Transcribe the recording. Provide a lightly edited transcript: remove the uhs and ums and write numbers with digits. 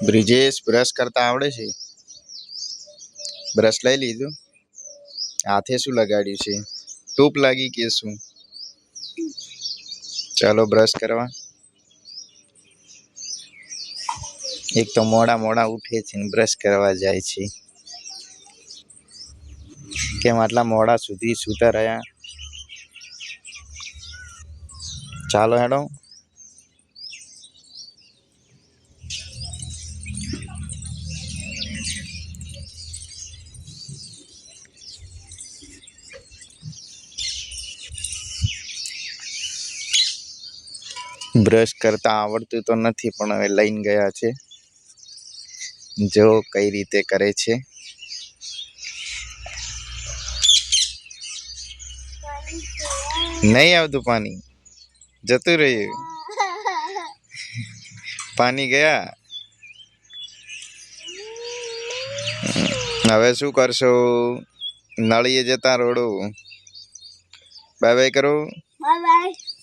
Brijesh brush કરતા આવડે છે? બ્રશ લઈ લીધું? હાથે શું લગાડ્યું છે? ટૂપ લાગી કે શું? ચાલો બ્રશ કરવા. એક તો મોડા મોડા ઉઠે છે ને બ્રશ કરવા જાય છે. કેમ આટલા મોડા સુધી સૂતા રહ્યા? ચાલો હેડો. બ્રશ કરતા આવડતું તો નથી પણ હવે લઈને ગયા છે. જો કઈ રીતે કરે છે. નહીં આવતું પાણી, જતું રહ્યું. પાણી ગયા. હવે શું કરશો? નળીએ જતા રોડો. બાય બાય કરો. Bye bye.